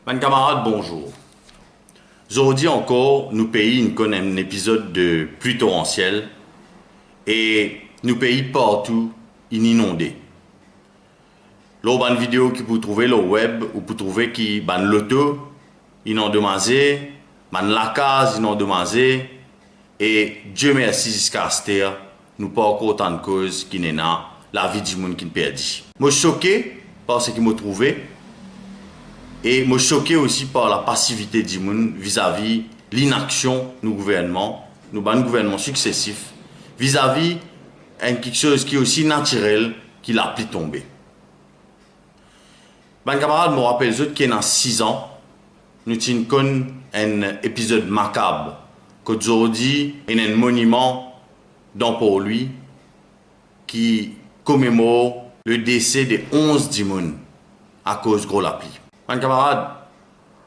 Mes camarades, bonjour. Aujourd'hui encore, nous pays connaissons un épisode de pluie torrentielle et nous pays partout inondés. Là, il y a une vidéo que vous trouvez sur le web ou vous trouvez qui ban l'auto inondé, ban la case inondé et Dieu merci jusqu'à ce terre, nous pas encore autant de causes qui n'est là, la vie du monde qui nous perdit. Moi, je suis choqué par ce que m'a trouvé. Et je suis choqué aussi par la passivité du monde vis-à-vis l'inaction du gouvernement, nous gouvernements successifs, vis-à-vis quelque chose qui est aussi naturel qu'il a pris tomber. Ben camarade me rappelle qu'il y a 6 ans, nous avons un épisode macabre qu'aujourd'hui il y a un monument dans pour lui qui commémore le décès de 11 dimons à cause de gros la pluie. Mes camarades,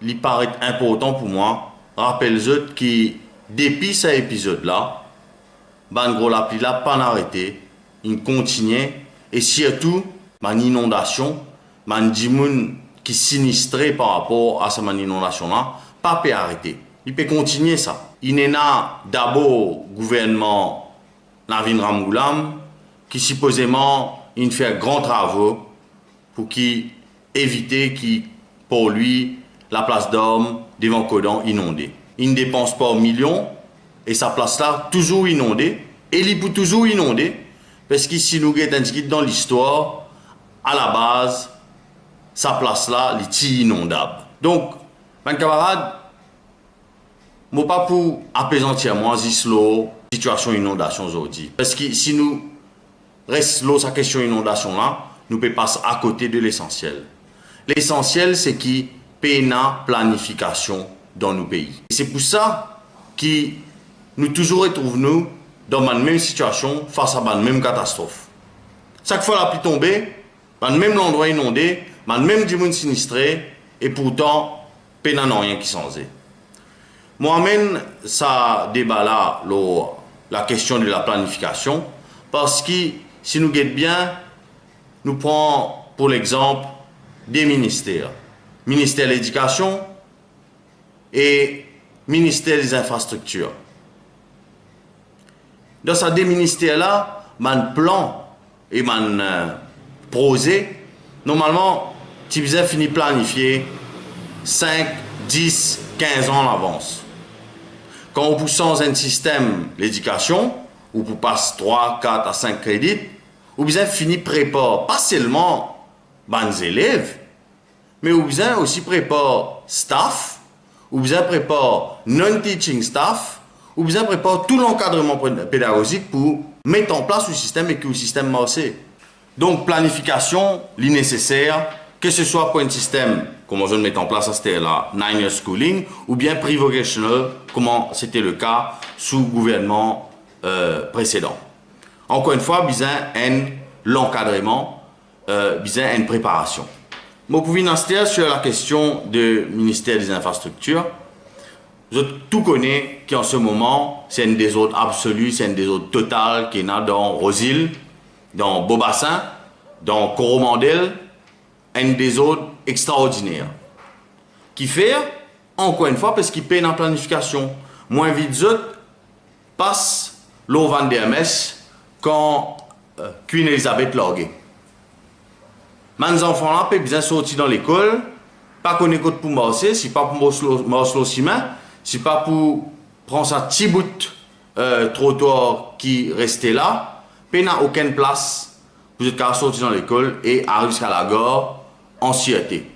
il paraît important pour moi, rappelle-vous que depuis cet épisode-là, gros la pluie n'a pas arrêté, il continue, et surtout, une inondation, des gens qui sinistrés par rapport à cette inondation-là, pas peut arrêter. Il peut continuer ça. Il y a d'abord le gouvernement Navin Ramgoolam qui supposément il fait grands travaux pour éviter pour lui la place d'homme devant Codan inondée. Il ne dépense pas millions et sa place là toujours inondée et il peut toujours inonder parce que si nous avons indiqué dans l'histoire, à la base, sa place là est inondable. Donc, mes camarades, je ne vais pas pour apaisantir moi la situation d'inondation aujourd'hui. Parce que si nous restons sur la question d'inondation là, nous pouvons passer à côté de l'essentiel. L'essentiel, c'est qu'il y ait une planification dans nos pays. C'est pour ça que nous toujours retrouvons dans la même situation face à la même catastrophe. Chaque fois la pluie tombée, dans le même endroit inondé, dans le même monde sinistré, et pourtant, il n'y a rien qui s'en est. Moi, j'amène ça débat là, la question de la planification, parce que si nous regardons bien, nous prenons pour l'exemple des ministères. Ministère de l'Éducation et Ministère des Infrastructures. Dans ces deux ministères-là, mon plan et mon projet, normalement, tu as fini planifier 5, 10, 15 ans en avance. Quand on pousse dans un système d'éducation, où on passe 3, 4 à 5 crédits, on a fini préparer, pas seulement les élèves, mais on a aussi préparer staff, on a préparer non-teaching staff, on a préparer tout l'encadrement pédagogique pour mettre en place le système et que le système marche. Donc, planification, est nécessaire, que ce soit pour un système, comme on met en place, c'était la 9-year schooling, ou bien pre-vocational, comme c'était le cas sous le gouvernement précédent. Encore une fois, besoin l'encadrement, besoin une préparation. Vous pouvez insister sur la question du ministère des Infrastructures. Je tout connais qu'en ce moment, c'est un désordre absolu, c'est un désordre total qui est là dans Rosil, dans Beaubassin, dans Coromandel, un désordre extraordinaire. Qui fait, encore une fois, parce qu'il paye dans la planification. Moins vite, passe l'eau Van der Messe quand Queen Elizabeth Lorguet. Mes enfants-là peuvent bien sortir dans l'école, pas connaître pour marcher, si pas pour marcher au ciment, si pas pour prendre sa petit bout trottoir qui restait là, puis n'a aucune place pour être sortir dans l'école et arriver jusqu'à la gare en sûreté.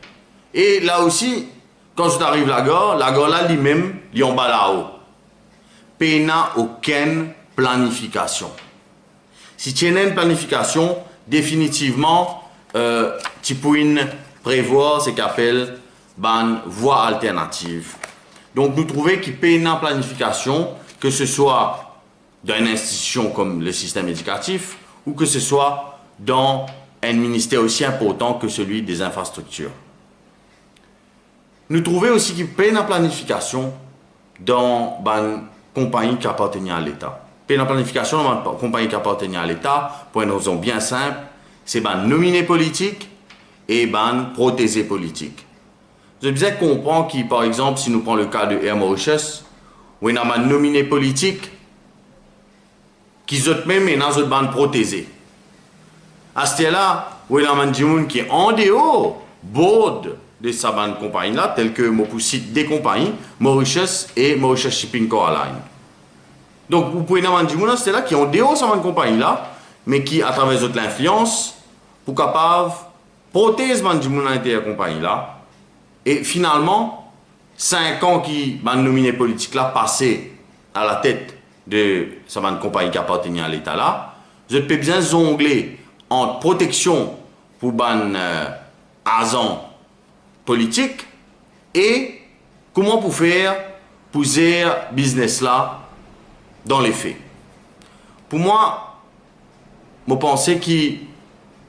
Et là aussi, quand je arrive à la gare là lui-même, il est en bas là-haut. Puis n'a aucune planification. Si tu as une planification, définitivement, tu peux prévoir ce qu'on appelle une voie alternative. Donc, nous trouvons qu'il peut y avoir une planification, que ce soit dans une institution comme le système éducatif ou que ce soit dans un ministère aussi important que celui des infrastructures. Nous trouvons aussi qu'il peut y avoir une planification dans une compagnie qui appartient à l'État. Il y a une planification dans une compagnie qui appartient à l'État pour une raison bien simple. C'est ban nominé politique et ban protégé politique. Je bien comprendre qui, par exemple, si nous prenons le cas de Air Mauritius, où il y a un nominé politique qui ont même une bande protégée. À ce là où il y a un gens qui est en dehors board de sa bande compagnie là, tel que je cite des compagnies, Mauritius et Mauritius Shipping Coraline. Donc vous pouvez avoir des gens c'est là qui ont en dehors de sa bande compagnie là, mais qui à travers de l'influence pour capable protéger les gens à l'intérieur de la compagnie là. Et finalement, 5 ans qui m'a nominé politique là, passé à la tête de sa compagnie qui appartenait à l'État là, je peux bien jongler entre protection pour ban agents politiques et comment pour faire pour gérer business là dans les faits. Pour moi, je pense que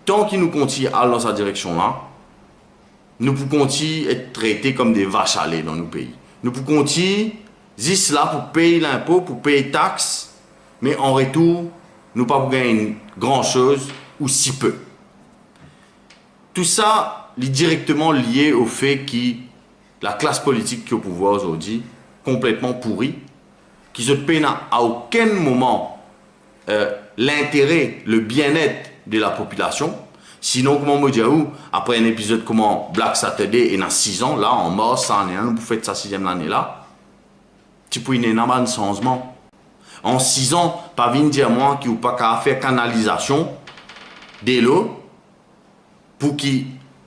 tant qu'il nous continue à aller dans cette direction là, nous pouvons continuer à être traités comme des vaches à lait dans nos pays. Nous pouvons continuer juste là pour payer l'impôt, pour payer les taxes, mais en retour, nous ne pouvons pas gagner grand-chose ou si peu. Tout ça est directement lié au fait que la classe politique qui est au pouvoir aujourd'hui, complètement pourrie, qui ne peine à aucun moment l'intérêt, le bien-être de la population. Sinon, comment me dire après un épisode comme Black Saturday, et dans 6 ans, là, en mars, ça année, vous faites sa 6e année là, tu peux y avoir un changement. En 6 ans, pas venir dire moi qu'il n'y a pas qu'à faire canalisation de l'eau pour qu'il,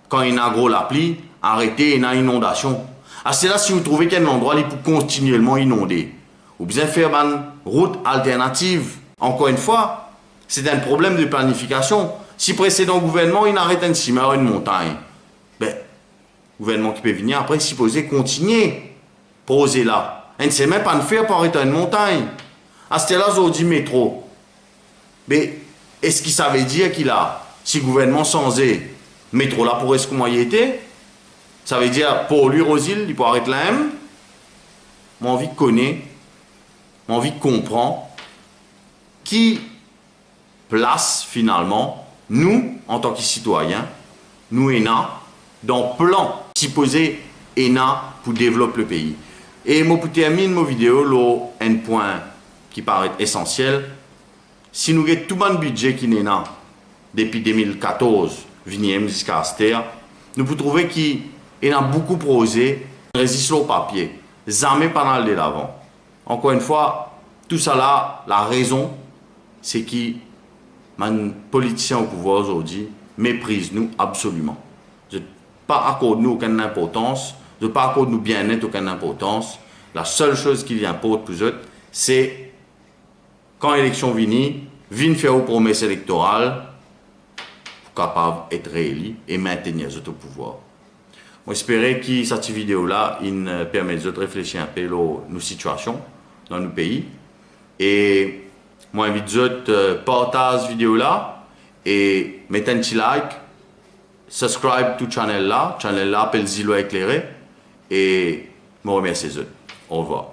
quand il y a un gros la pluie, arrêter une inondation. C'est là si vous trouvez qu'il y a un endroit il peut continuellement inonder. Ou bien faire une route alternative. Encore une fois, c'est un problème de planification. Si précédent gouvernement, il arrête un cimetière ou une montagne, ben, gouvernement qui peut venir après, supposé continuer, poser là. Il ne sait même pas le faire pour arrêter une montagne. À ce là, on dit métro. Mais est-ce qu'il savait dire qu'il a, si le gouvernement changé, métro là pour est-ce comment il était? Ça veut dire, pour lui, Rosil, il peut arrêter là même. J'ai envie de connaître, j'ai envie de comprendre qui place finalement nous, en tant que citoyens, nous ENA, dans le plan supposé ENA pour développer le pays. Et je termine ma vidéo, là, un point qui paraît essentiel. Si nous avons tout le budget qui est là, depuis 2014, jusqu'à cette heure, nous pouvons trouver qu'il y a beaucoup de projets résistent au papier, jamais pendant le l'avant. Encore une fois, tout ça là, la raison, c'est que les politiciens au pouvoir aujourd'hui méprisent nous absolument. Je ne pas accorder nous aucune importance, je ne pas accorder nous bien-être aucune importance. La seule chose qui importe pour eux, c'est quand l'élection vient faire aux promesses électorales pour capable d'être réélu et maintenir les au pouvoir. J'espère que cette vidéo-là permet de réfléchir un peu sur nos situations dans nos pays. Et moi, j'invite de partager cette vidéo-là et mettre un petit like, subscribe à la chaîne là, appelle Zilo éclairé et je vous remercie. Au revoir.